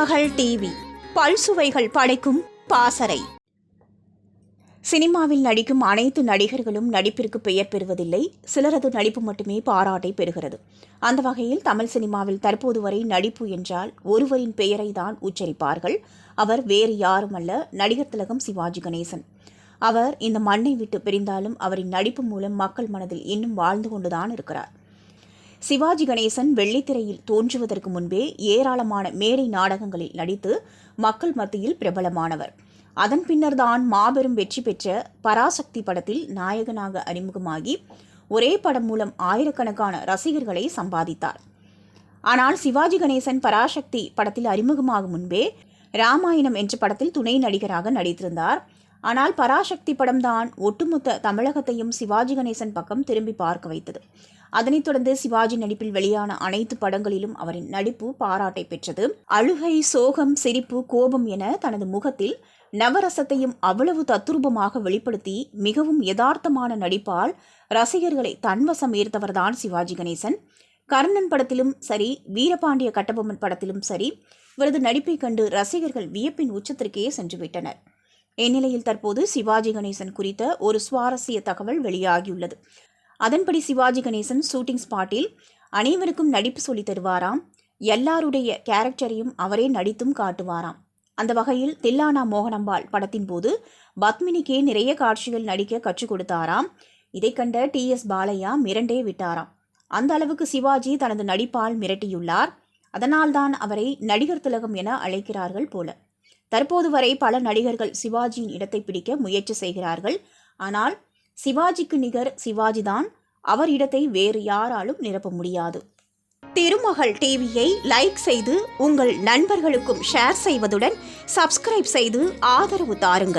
திருமகள் TV பல்சுவைகள் படைக்கும் பாசறை. சினிமாவில் நடிக்கும் அனைத்து நடிகர்களும் நடிப்பிற்கு பெயர் பெறுவதில்லை. சிலரது நடிப்பு மட்டுமே பாராட்டை பெறுகிறது. அந்த வகையில் தமிழ் சினிமாவில் தற்போது வரை நடிப்பு என்றால் ஒருவரின் பெயரை தான் உச்சரிப்பார்கள். அவர் வேறு யாருமல்ல, நடிகர் திலகம் சிவாஜி கணேசன். அவர் இந்த மண்ணை விட்டு பிரிந்தாலும் அவரின் நடிப்பு மூலம் மக்கள் மனதில் இன்னும் வாழ்ந்து கொண்டுதான் இருக்கிறார். சிவாஜி கணேசன் வெள்ளித்திரையில் தோன்றுவதற்கு முன்பே ஏராளமான மேடை நாடகங்களில் நடித்து மக்கள் மத்தியில் பிரபலமானவர். அதன் பின்னர்தான் மாபெரும் வெற்றி பெற்ற பராசக்தி படத்தில் நாயகனாக அறிமுகமாகி ஒரே படம் மூலம் ஆயிரக்கணக்கான ரசிகர்களை சம்பாதித்தார். ஆனால் சிவாஜி கணேசன் பராசக்தி படத்தில் அறிமுகமாகும் முன்பே ராமாயணம் என்ற படத்தில் துணை நடிகராக நடித்திருந்தார். ஆனால் பராசக்தி படம்தான் ஒட்டுமொத்த தமிழகத்தையும் சிவாஜி கணேசன் பக்கம் திரும்பி பார்க்க வைத்தது. அதனைத் தொடர்ந்து சிவாஜி நடிப்பில் வெளியான அனைத்து படங்களிலும் அவரின் நடிப்பு பாராட்டை பெற்றது. அழுகை, சோகம், சிரிப்பு, கோபம் என தனது முகத்தில் நவரசத்தையும் அவ்வளவு தத்ரூபமாக வெளிப்படுத்தி மிகவும் யதார்த்தமான நடிப்பால் ரசிகர்களை தன்வசம் ஈர்த்தவர்தான் சிவாஜி கணேசன். கர்ணன் படத்திலும் சரி, வீரபாண்டிய கட்டபொம்மன் படத்திலும் சரி, இவரது நடிப்பை கண்டு ரசிகர்கள் வியப்பின் உச்சத்திற்கே சென்றுவிட்டனர். இந்நிலையில் தற்போது சிவாஜி கணேசன் குறித்த ஒரு சுவாரஸ்ய தகவல் வெளியாகியுள்ளது. அதன்படி சிவாஜி கணேசன் ஷூட்டிங் ஸ்பாட்டில் அனைவருக்கும் நடிப்பு சொல்லி தருவாராம். எல்லாருடைய கேரக்டரையும் அவரே நடித்தும் காட்டுவாராம். அந்த வகையில் தில்லானா மோகனம்பாள் படத்தின் போது பத்மினிக்கே நிறைய காட்சிகள் நடிக்க கற்றுக் கொடுத்தாராம். இதை கண்ட TS பாலையா மிரண்டே விட்டாராம். அந்த அளவுக்கு சிவாஜி தனது நடிப்பால் மிரட்டியுள்ளார். அதனால்தான் அவரை நடிகர் திலகம் என அழைக்கிறார்கள் போல. தற்போது வரை பல நடிகர்கள் சிவாஜியின் இடத்தை பிடிக்க முயற்சி செய்கிறார்கள். ஆனால் சிவாஜிக்கு நிகர் சிவாஜிதான். அவர் இடத்தை வேறு யாராலும் நிரப்ப முடியாது. திருமகள் டிவியை லைக் செய்து உங்கள் நண்பர்களுக்கும் ஷேர் செய்வதுடன் சப்ஸ்கிரைப் செய்து ஆதரவு தாருங்கள்.